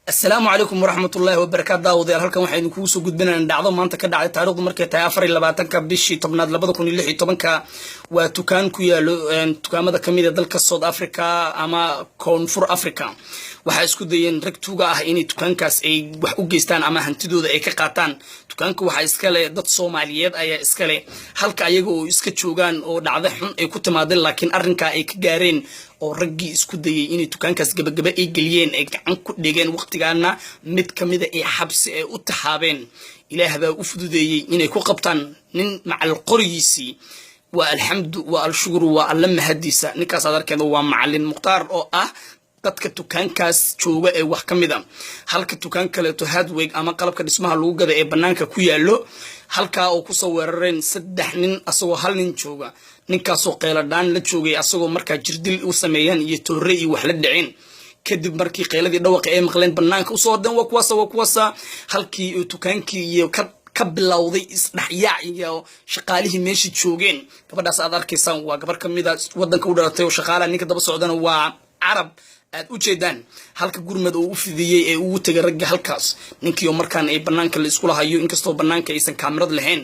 السلام عليكم ورحمة الله وبركاته داوديال halkan waxaynu kugu soo gudbinayna dhacdo maanta ka dhacday taariikhdu markay tahay 24ka bishii 10aad 2016 waa tukaan ku yaalo tukaamada kamid ah dalka South Africa ama Koonfur Africa waxa isku dayeen rag tuuga ah inay tukaankaas ay wax u geystaan ama hantidooda ay ka qaataan tukaanka waxa iska leh dad Soomaaliyeed ayaa iska leh halka ayaga oo iska joogan oo dhacdo xun ay ku timaadeen laakiin arrinka ay ka gaareen oo raggi isku dayay inay tukaankaas gabagaba ay galiyeen ay gacan ku dhigeen waqtigaana mid kamid ah ay xabsi ay u taxaabeen ilaahay baa u fududeeyay inay ku qabtaan nin macal qorigiisi wa alxamdu wa alshukru wa allama hadiisa ninkaas aad arkaydo waa macallin muqtaar oo ah dadka tukaankaas jooga ee wax kamid ah halka tukaan kale to hardware ama qalabka dhismaha lagu gado ee banaanka ku yaalo halka oo ku soo weerareen 3 nin asagoo hal nin jooga ninkaas oo qeyladaan la joogay asagoo markaa jirdil u sameeyaan iyo toorey iyo wax la dhicin kadib markii qeyladii dhawaqa ay maqleen banaanka u soo dhan waa kuwaasa halkii uu tukaankii iyo ka bilowday isdhaxyaac iyo shaqaalihii meeshii joogeen gabadhaas aad arkaysaan waa gabar kamid ah wadanka u dhalatay oo shaqaalaha ninka daba socdana waa Arab aad u jeedaan halka gurmad oo u fidiyay ee uu tagay ragga halkaas ninkii oo markaan ay banaanka la isku lahayo inkastoo banaanka aysan kaamirad lahayn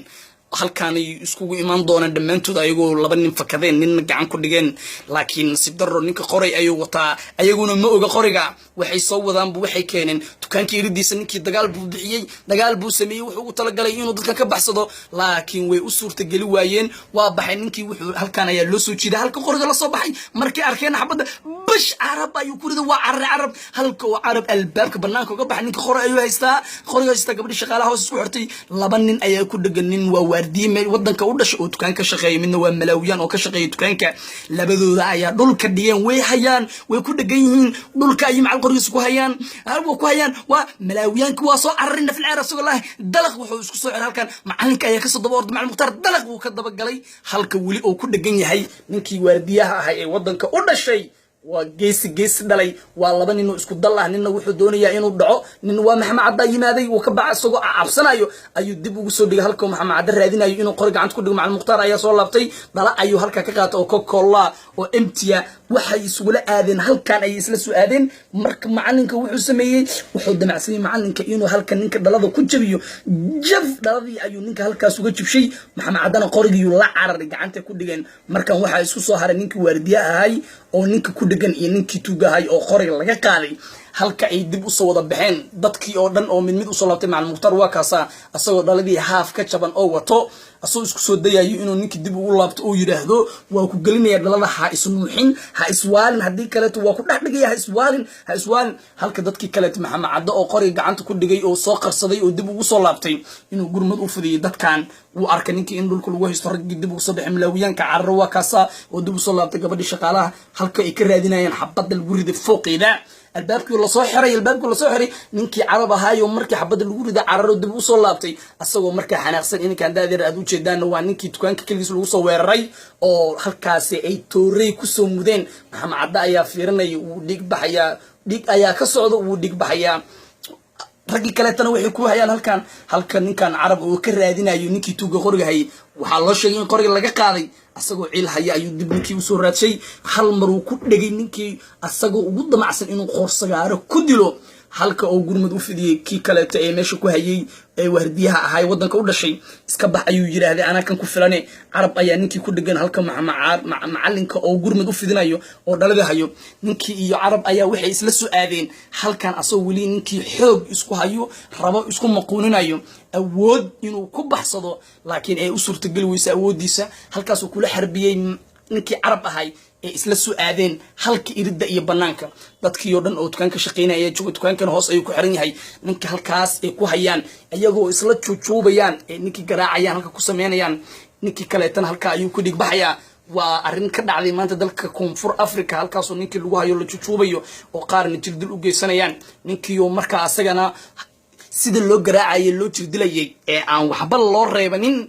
halkaan ay iskugu imaan doonaan dhamaantood ayagoo laba nin fakadeen nin gacan ku dhigeen laakiin si darro ninka qoray ayuu wataa ayaguna ma oga qoriga waxay soo wadaan waxay keeneen tukaankii iridiisa ninkii dagaal buu bixiyay dagaal buu sameeyay wuxuu u tala galay inuu dadka ka baxsado laakiin way u suurta gali waayeen waa baxay ninkii wuxuu halkaan ayaa loo soo jiiday halka qoriga la soo baxay markii arkeen xabada bash Arab ayuu ku riday waa Arab halka oo Arab albaabka banaanka uga baxay ninka qoray ayuu haystaa qoriga haysta gabadhi shaqaalaha hoos isku xirtay laba nin ayaa ku dhagan nin waa diimay wadanka u dhashay oo tukaanka shaqeeyay midna waa Malawiyan oo ka shaqeeyay tukaanka labadooda ayaa dhulka dhiyeen way hayaan way ku dhagan yihiin dhulka ay macal qorigiis ku hayaan halka ku hayaan waa Malawiyanku waa soo arrinna fil ciyaar rasuulahay dalaq wuxuu isku soo xiray halkan macalinka ayaa ka soo daba orday macallin muqtar dalaq uu ka daba galay halka wali oo ku dhagan yahay ninkii waardiyaha ahaa ee wadanka u dhashay waa geesi dhalay waa laba nin oo isku dal ah ninna wuxuu doonayaa inuu dhaco nin waa Maxamed Cadda yimaaday uu ka bacay isagoo cabsanayo ayuu dib ugu soo dhigay halka Maxamed Cadda raadinayo inuu qori gacanta ku dhigo macallin muqtaar ayaa soo laabtay dala ayuu halka ka qaatay oo Coca-Cola oo empty waxay isula aadeen halkan ay isla soo aadeen marka macalinka wuxuu sameeyay wuxuu damacsan macalinka inuu halka ninka dhalada ku jabiyo jaf dhaladii ayuu ninka halkaas uga jibshay Maxamed Caddana qorigii la cararay gacanta ku dhigeen markan waxa isku soo haray ninkii waardiyaha ahay oo ninka ku dhagan iyo ninkii tuugahay oo qoriga laga qaaday halka ay dib u soo wada baxeen dadkii oo dhan oo mid u soo laabtay macallin muqtaar waa kaasa asagoo dhaladii haaf ka jaban oo wato asoo isku soo dayayo inuu ninkii dib ugu laabto oo yiraahdo waa ku gelinaya dhalada ha isnuuxin ha iswaalin hadii kale waa ku dhaxdhigaya ha iswaalin halka dadkii kale Maxamed Cadda oo qoriga gacanta ku dhigay oo soo qarsaday oo dib ugu soo laabtay inuu gurmad u fidiyay dadkan uu arkay ninkii in dhulka lagu haysto rag dib ugu soo bixin Malawiyanka carro waa kaasa oo dib u soo laabtay gabadhii shaqaalaha halka ay ka raadinayaan xabada lagu riday fooqeeda albaabkii la soo xiray ninkii Arab ahaayo markii xabada lagu riday carro dib u soo laabtay asagoo markaa xanaaqsan inkaan daadeer aad u jeedaan waa ninkii tukaanka kaligiis lagu soo weeraray oo halkaas ay toorey ku soo mudeen Maxamed Cadda ayaa fiirinay uu dhig ayaa ka socdo uu dhig baxaya ragii kale tan waxay ku hayaan halka ninkan Arab oo ka raadinayo ninkii tuuga qoriga hay waxa loo sheegay in qoriga laga qaaday asagoo ciil haya ayuu dib ninkii u soo raadshay hal mar uu ku dhagay ninkii asagoo ugu damacsan inuu qorsagaaro ku dilo halka oo gurmad u fidiyay kii kale ee meesha ku hayay ee waardiyaha ahay wadanka u dhashay iska bax ayuu yiraahday ana kan ku filane Arab ayaa ninkii ku dhagan halka macalinka oo gurmad u fidinayo oo dhalada hayo ninkii iyo Arab ayaa waxay isla soo aadeen halkan asoo wali ninkii xoog isku hayo rabo isku maquuninayo awood inuu ku baxsado laakiin ay u suurtagal weysa awoodiisa halkaas uu kula xarbiyay ninkii Arab ahay ee isla soo aadeen halka irida iyo banaanka dadkii oo dhan oo tukaanka shaqeynaya jooga tukaankan hoos ayuu ku xiran yahay ninka halkaas ay ku hayaan ayagoo isla juujuubayaan ee ninkii garaacayaan halka ku sameynayaan ninkii kale tan halka ayuu ku dhigbaxaya waa arrin ka dhacday maanta dalka Koonfur Afrika halkaas oo ninkii lagu hayo la juujuubayo oo qaarna jirdil u geysanayaan ninkii oo marka asagana sida loo garaacay loo jirdilayay ee aan waxba loo reebanin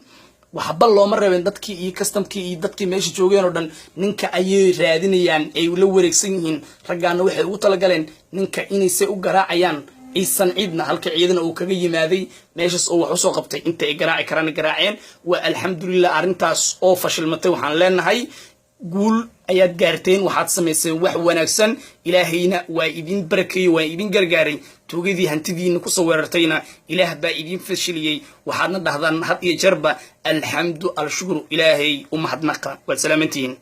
waxba looma reebin dadkii iyo customkii iyo dadkii meesha joogeen oo dhan ninka ayay raadinayaan ay la wareegsan yihiin ragaana waxay ugu tala galeen ninka inay se u garaacayaan aysan cidna halka ciidana uu kaga yimaaday meeshas oo wax u soo qabtay inta ay garaaci karaan garaaceen waa alxamdulillah arrintaas oo fashilmatay waxaan leenahay guul ayaad gaarteen waxaad samayseen wax wanaagsan ilaahayna waa idin barakeeyey waa idin gargaaray tuugadii hantidiina ku soo weerartayna ilaah baa idin fashiliyey waxaadna dhahdaan had iyo jarba alxamdu alshukru ilaahay u mahadnaqa waad salaamantihiin